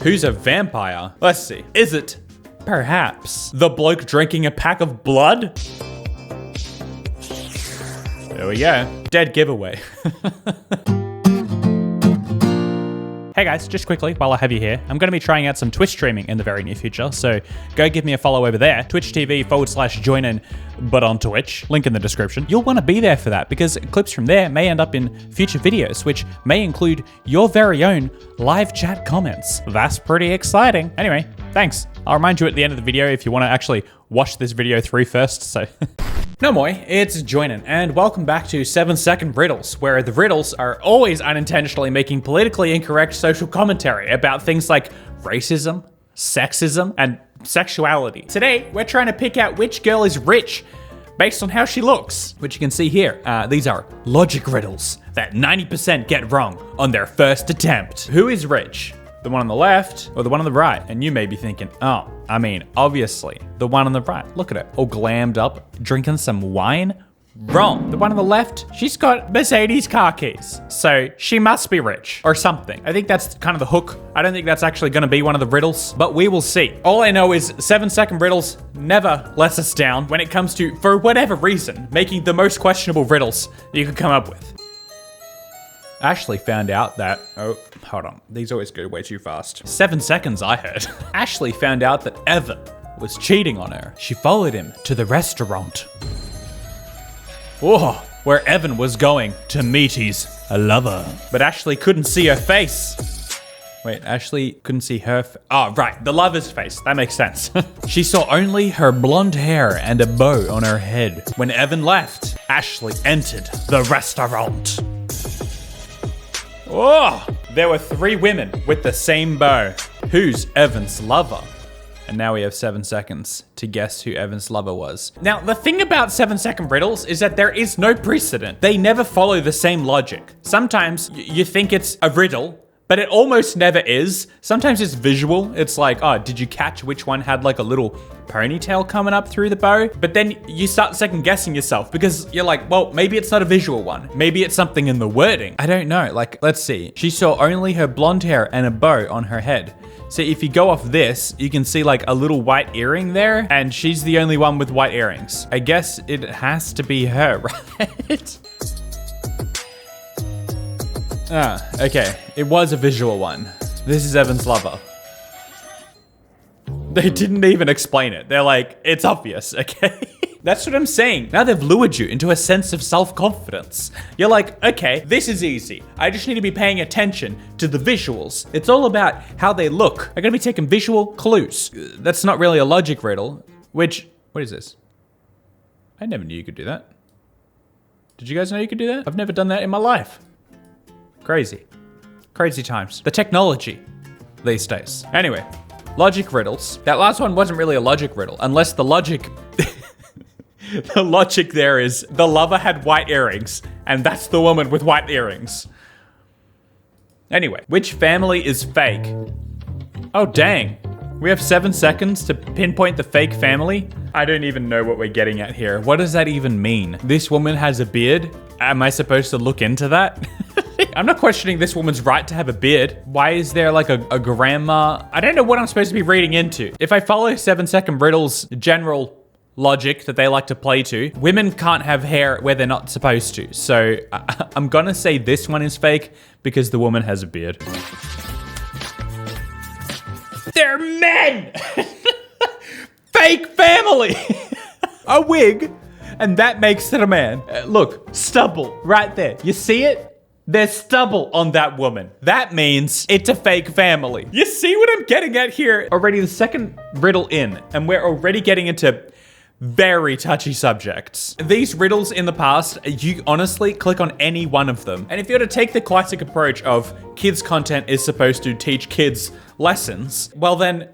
Who's a vampire? Let's see. Is it perhaps the bloke drinking a pack of blood? There we go. Dead giveaway. Hey guys, just quickly, while I have you here, I'm going to be trying out some Twitch streaming in the very near future, so go give me a follow over there, twitch.tv/Joinen, but on Twitch, link in the description. You'll want to be there for that, because clips from there may end up in future videos, which may include your very own live chat comments. That's pretty exciting. Anyway, thanks. I'll remind you at the end of the video if you want to actually watch this video through first, so... No moi, it's Joinen, and welcome back to 7-Second Riddles, where the riddles are always unintentionally making politically incorrect social commentary about things like racism, sexism, and sexuality. Today, we're trying to pick out which girl is rich based on how she looks, which you can see here. These are logic riddles that 90% get wrong on their first attempt. Who is rich? The one on the left or the one on the right? And you may be thinking, oh, I mean, obviously, the one on the right. Look at her, all glammed up, drinking some wine. Wrong. The one on the left, she's got Mercedes car keys. So she must be rich or something. I think that's kind of the hook. I don't think that's actually gonna be one of the riddles, but we will see. All I know is 7-Second Riddles never lets us down when it comes to, for whatever reason, making the most questionable riddles you could come up with. Ashley found out that, oh, hold on, these always go way too fast. 7 seconds, I heard. Ashley found out that Evan was cheating on her. She followed him to the restaurant. Oh, where Evan was going to meet his lover. But Ashley couldn't see her face. Wait, Ashley couldn't see her oh, right, the lover's face, that makes sense. She saw only her blonde hair and a bow on her head. When Evan left, Ashley entered the restaurant. Oh, there were 3 women with the same bow. Who's Evan's lover? And now we have 7 seconds to guess who Evan's lover was. Now, the thing about 7-Second Riddles is that there is no precedent. They never follow the same logic. Sometimes you think it's a riddle, but it almost never is. Sometimes it's visual. It's like, oh, did you catch which one had like a little ponytail coming up through the bow? But then you start second guessing yourself because you're like, well, maybe it's not a visual one. Maybe it's something in the wording. I don't know. Like, let's see. She saw only her blonde hair and a bow on her head. So if you go off this, you can see like a little white earring there, and she's the only one with white earrings. I guess it has to be her, right? Ah, okay. It was a visual one. This is Evan's lover. They didn't even explain it. They're like, it's obvious, okay? That's what I'm saying. Now they've lured you into a sense of self-confidence. You're like, okay, this is easy. I just need to be paying attention to the visuals. It's all about how they look. I'm gonna be taking visual clues. That's not really a logic riddle, which, what is this? I never knew you could do that. Did you guys know you could do that? I've never done that in my life. Crazy. Crazy times. The technology these days. Anyway, logic riddles. That last one wasn't really a logic riddle, unless the logic... the logic there is the lover had white earrings, and that's the woman with white earrings. Anyway, which family is fake? Oh, dang. We have 7 seconds to pinpoint the fake family? I don't even know what we're getting at here. What does that even mean? This woman has a beard? Am I supposed to look into that? I'm not questioning this woman's right to have a beard. Why is there like a grandma? I don't know what I'm supposed to be reading into. If I follow 7-Second Riddles' general logic that they like to play to, women can't have hair where they're not supposed to. So I'm gonna say this one is fake because the woman has a beard. They're men! Fake family! A wig, and that makes it a man. Look, stubble right there. You see it? There's stubble on that woman. That means it's a fake family. You see what I'm getting at here? Already the second riddle in, and we're already getting into very touchy subjects. These riddles in the past, you honestly click on any one of them. And if you were to take the classic approach of kids content is supposed to teach kids lessons, well then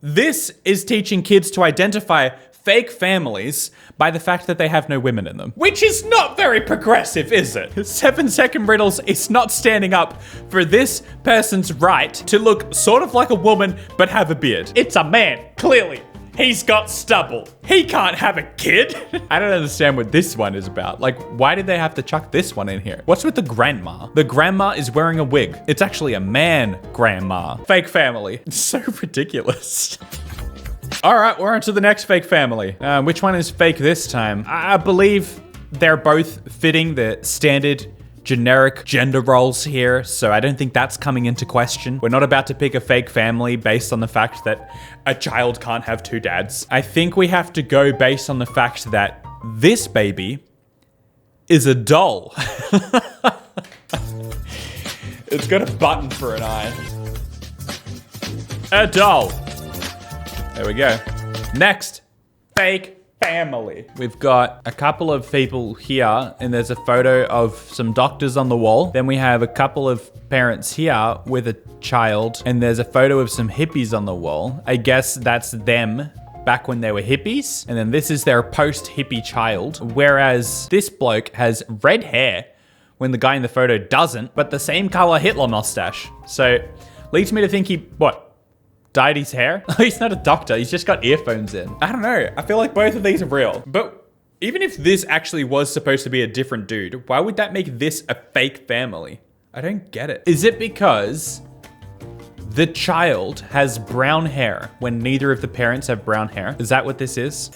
this is teaching kids to identify fake families by the fact that they have no women in them. Which is not very progressive, is it? 7-Second Riddles is not standing up for this person's right to look sort of like a woman but have a beard. It's a man, clearly. He's got stubble. He can't have a kid. I don't understand what this one is about. Like, why did they have to chuck this one in here? What's with the grandma? The grandma is wearing a wig. It's actually a man grandma. Fake family. It's so ridiculous. All right, we're on to the next fake family. Which one is fake this time? I believe they're both fitting the standard generic gender roles here, so I don't think that's coming into question. We're not about to pick a fake family based on the fact that a child can't have two dads. I think we have to go based on the fact that this baby is a doll. It's got a button for an eye. A doll. There we go. Next, fake family. We've got a couple of people here, and there's a photo of some doctors on the wall. Then we have a couple of parents here with a child, and there's a photo of some hippies on the wall. I guess that's them back when they were hippies. And then this is their post-hippie child, whereas this bloke has red hair when the guy in the photo doesn't, but the same color Hitler mustache. So leads me to think he, what? Dyed his hair? He's not a doctor, he's just got earphones in. I don't know, I feel like both of these are real. But even if this actually was supposed to be a different dude, why would that make this a fake family? I don't get it. Is it because the child has brown hair when neither of the parents have brown hair? Is that what this is?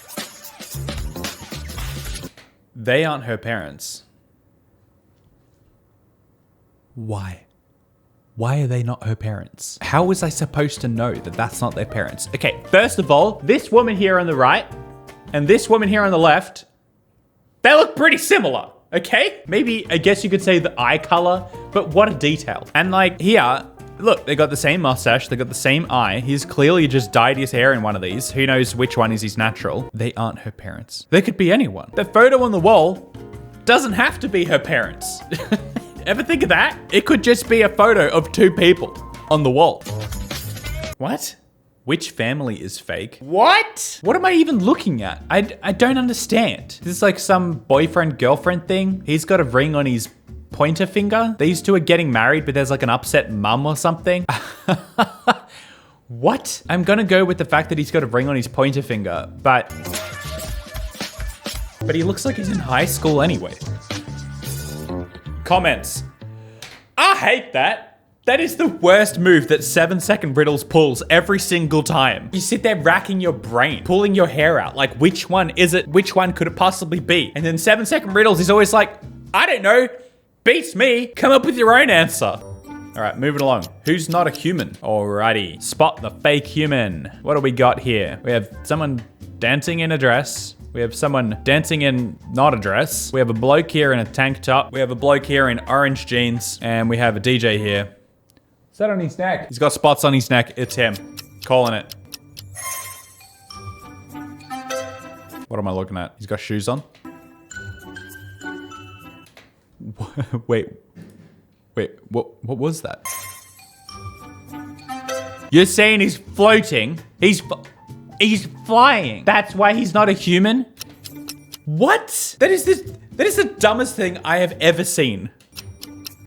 They aren't her parents. Why? Why are they not her parents? How was I supposed to know that that's not their parents? Okay, first of all, this woman here on the right and this woman here on the left, they look pretty similar, okay? Maybe, I guess you could say the eye color, but what a detail. And like here, look, they got the same mustache, they got the same eye. He's clearly just dyed his hair in one of these. Who knows which one is his natural? They aren't her parents. They could be anyone. The photo on the wall doesn't have to be her parents. Ever think of that? It could just be a photo of two people on the wall. What? Which family is fake? What? What am I even looking at? I don't understand. This is like some boyfriend-girlfriend thing. He's got a ring on his pointer finger. These two are getting married, but there's like an upset mum or something. What? I'm gonna go with the fact that he's got a ring on his pointer finger, but he looks like he's in high school anyway. Comments. I hate that. That is the worst move that 7-second Riddles pulls every single time. You sit there racking your brain, pulling your hair out, like which one is it? Which one could it possibly be? And then 7-second Riddles is always like, I don't know, beats me, come up with your own answer. All right, moving along. Who's not a human? Alrighty, spot the fake human. What do we got here? We have someone dancing in a dress. We have someone dancing in not a dress. We have a bloke here in a tank top. We have a bloke here in orange jeans. And we have a DJ here. Is that on his neck? He's got spots on his neck. It's him. Calling it. What am I looking at? He's got shoes on. Wait, what was that? You're saying he's floating? He's flying. That's why he's not a human? What? That is the dumbest thing I have ever seen.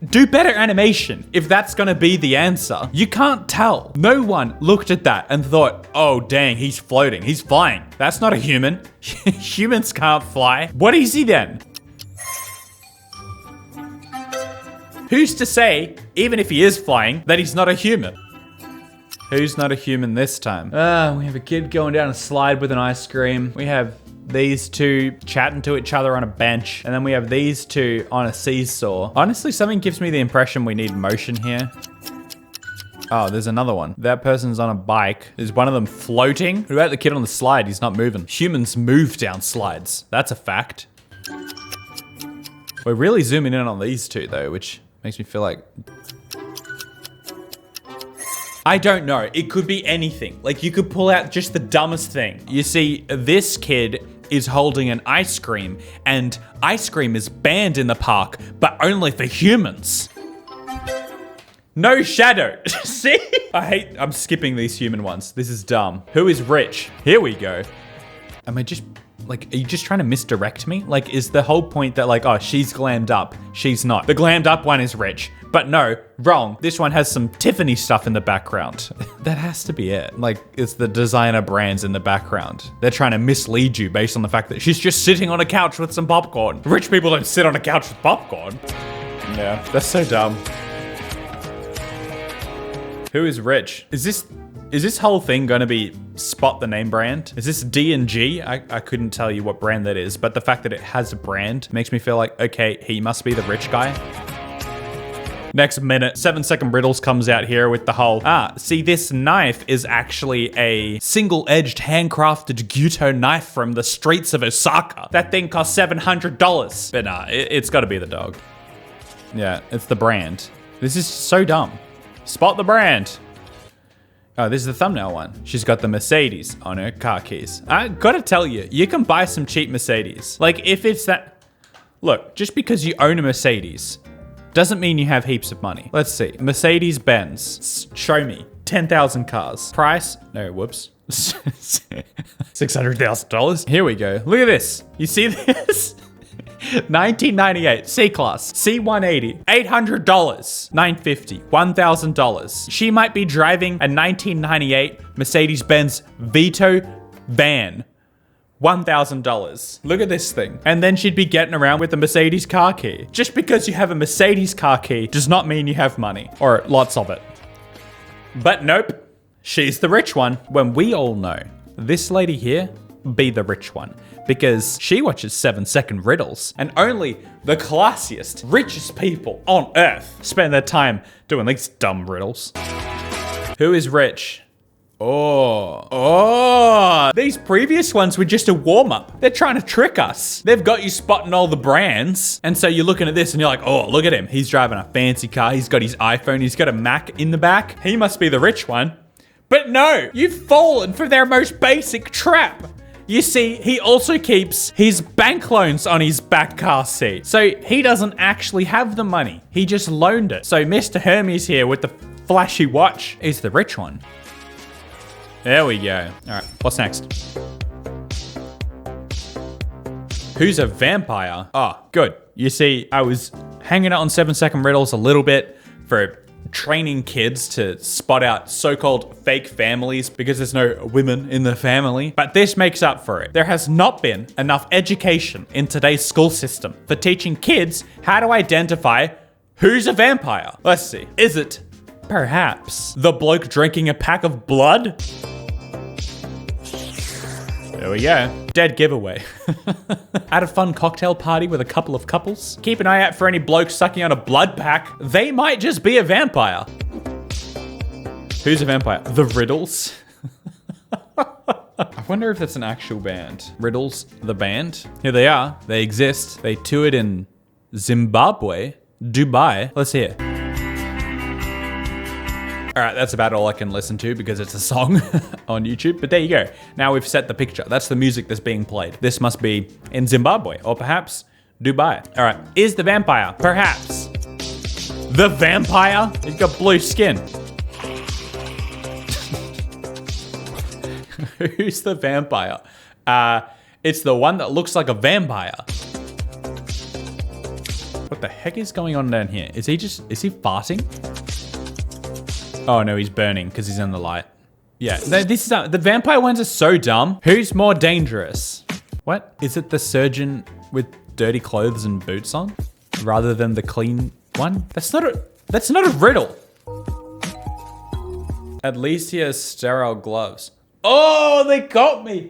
Do better animation if that's gonna be the answer. You can't tell. No one looked at that and thought, oh dang, he's floating, he's flying. That's not a human. Humans can't fly. What is he then? Who's to say, even if he is flying, that he's not a human? Who's not a human this time? We have a kid going down a slide with an ice cream. We have these two chatting to each other on a bench. And then we have these two on a seesaw. Honestly, something gives me the impression we need motion here. Oh, there's another one. That person's on a bike. Is one of them floating? What about the kid on the slide? He's not moving. Humans move down slides. That's a fact. We're really zooming in on these two though, which makes me feel like... I don't know. It could be anything. Like you could pull out just the dumbest thing. You see, this kid is holding an ice cream and ice cream is banned in the park, but only for humans. No shadow. See? I'm skipping these human ones. This is dumb. Who is rich? Here we go. Am I just Like, are you just trying to misdirect me? Like, is the whole point that like, oh, she's glammed up, she's not. The glammed up one is rich. But no, wrong. This one has some Tiffany stuff in the background. That has to be it. Like, it's the designer brands in the background. They're trying to mislead you based on the fact that she's just sitting on a couch with some popcorn. Rich people don't sit on a couch with popcorn. Yeah, that's so dumb. Who is rich? Is this whole thing gonna be spot the name brand? Is this D&G? I couldn't tell you what brand that is, but the fact that it has a brand makes me feel like, okay, he must be the rich guy. Next minute, 7-second riddles comes out here with the whole, see, this knife is actually a single-edged handcrafted Gyuto knife from the streets of Osaka. That thing costs $700. But nah, it's gotta be the dog. Yeah, it's the brand. This is so dumb. Spot the brand. Oh, this is the thumbnail one. She's got the Mercedes on her car keys. I gotta tell you, you can buy some cheap Mercedes. Like, if it's that... Look, just because you own a Mercedes doesn't mean you have heaps of money. Let's see. Mercedes-Benz. Show me. 10,000 cars. Price? No, whoops. $600,000. Here we go. Look at this. You see this? 1998 C-Class, C180, $800, $950, $1,000. She might be driving a 1998 Mercedes-Benz Vito van, $1,000. Look at this thing. And then she'd be getting around with a Mercedes car key. Just because you have a Mercedes car key does not mean you have money, or lots of it. But nope, she's the rich one. When we all know this lady here be the rich one, because she watches 7-second riddles, and only the classiest, richest people on earth spend their time doing these dumb riddles. Who is rich? Oh, these previous ones were just a warm-up. They're trying to trick us. They've got you spotting all the brands, and so you're looking at this and you're like, oh, look at him. He's driving a fancy car. He's got his iPhone. He's got a Mac in the back. He must be the rich one. But no, you've fallen for their most basic trap. You see, he also keeps his bank loans on his back car seat. So he doesn't actually have the money. He just loaned it. So Mr. Hermes here with the flashy watch is the rich one. There we go. All right, what's next? Who's a vampire? Oh, good. You see, I was hanging out on 7-second riddles a little bit for training kids to spot out so-called fake families because there's no women in the family. But this makes up for it. There has not been enough education in today's school system for teaching kids how to identify who's a vampire. Let's see. Is it perhaps the bloke drinking a pack of blood? There we go. Dead giveaway. At a fun cocktail party with a couple of couples. Keep an eye out for any blokes sucking on a blood pack. They might just be a vampire. Who's a vampire? The Riddles. I wonder if that's an actual band. Riddles, the band. Here they are. They exist. They toured in Zimbabwe, Dubai. Let's hear. All right, that's about all I can listen to because it's a song on YouTube, but there you go. Now we've set the picture. That's the music that's being played. This must be in Zimbabwe or perhaps Dubai. All right, is the vampire perhaps the vampire? He's got blue skin. Who's the vampire? It's the one that looks like a vampire. What the heck is going on down here? Is he farting? Oh no, he's burning because he's in the light. Yeah, this is the vampire ones are so dumb. Who's more dangerous? What? Is it the surgeon with dirty clothes and boots on rather than the clean one? That's not a riddle. At least he has sterile gloves. Oh, they got me.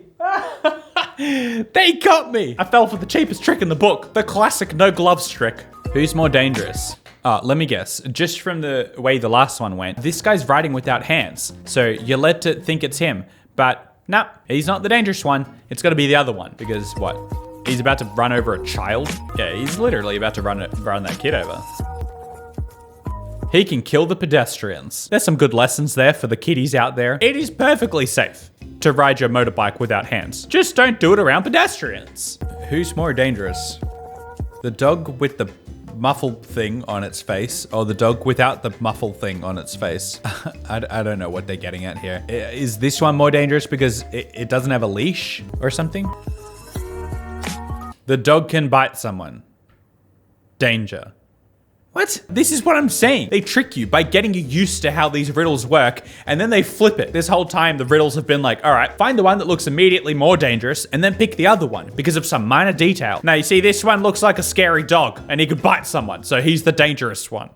They got me. I fell for the cheapest trick in the book. The classic no gloves trick. Who's more dangerous? Let me guess. Just from the way the last one went, this guy's writing without hands. So you're led to think it's him, but no, he's not the dangerous one. It's gotta be the other one because what? He's about to run over a child? Yeah, he's literally about to run that kid over. He can kill the pedestrians. There's some good lessons there for the kiddies out there. It is perfectly safe to ride your motorbike without hands. Just don't do it around pedestrians. Who's more dangerous? The dog with the muffled thing on its face or the dog without the muffled thing on its face? I don't know what they're getting at here. Is this one more dangerous because it doesn't have a leash or something? The dog can bite someone. Danger. What? This is what I'm saying. They trick you by getting you used to how these riddles work, and then they flip it. This whole time, the riddles have been like, all right, find the one that looks immediately more dangerous, and then pick the other one because of some minor detail. Now, you see, this one looks like a scary dog, and he could bite someone, so he's the dangerous one.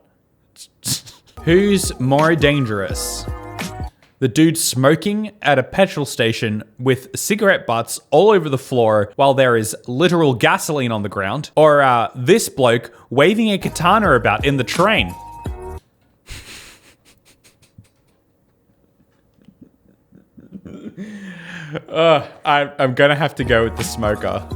Who's more dangerous? The dude smoking at a petrol station with cigarette butts all over the floor while there is literal gasoline on the ground, or this bloke waving a katana about in the train. I'm gonna have to go with the smoker.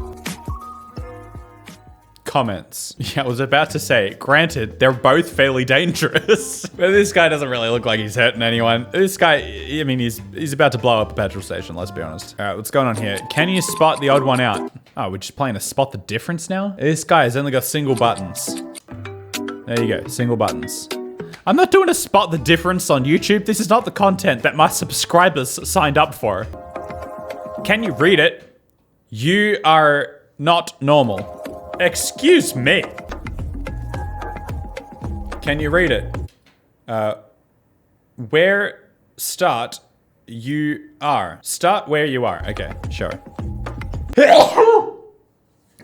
Comments. Yeah, I was about to say, granted, they're both fairly dangerous. But this guy doesn't really look like he's hurting anyone. This guy, I mean, he's about to blow up a petrol station, let's be honest. All right, what's going on here? Can you spot the odd one out? Oh, we're just playing a spot the difference now? This guy has only got single buttons. There you go, single buttons. I'm not doing a spot the difference on YouTube. This is not the content that my subscribers signed up for. Can you read it? You are not normal. Excuse me. Can you read it? Where start you are. Start where you are. Okay, sure.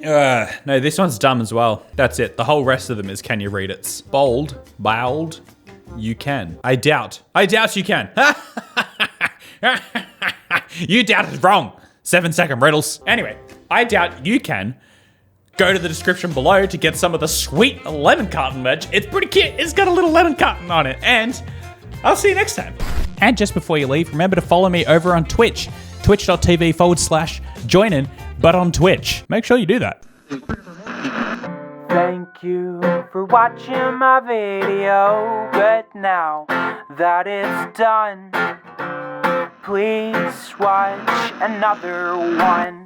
No, this one's dumb as well. That's it. The whole rest of them is can you read it? Bold, you can. I doubt you can. You doubted wrong. 7-second riddles. Anyway, I doubt you can. Go to the description below to get some of the sweet lemon carton merch. It's pretty cute. It's got a little lemon carton on it. And I'll see you next time. And just before you leave, remember to follow me over on Twitch. Twitch.tv/Joinen, but on Twitch. Make sure you do that. Thank you for watching my video. But now that it's done, please watch another one.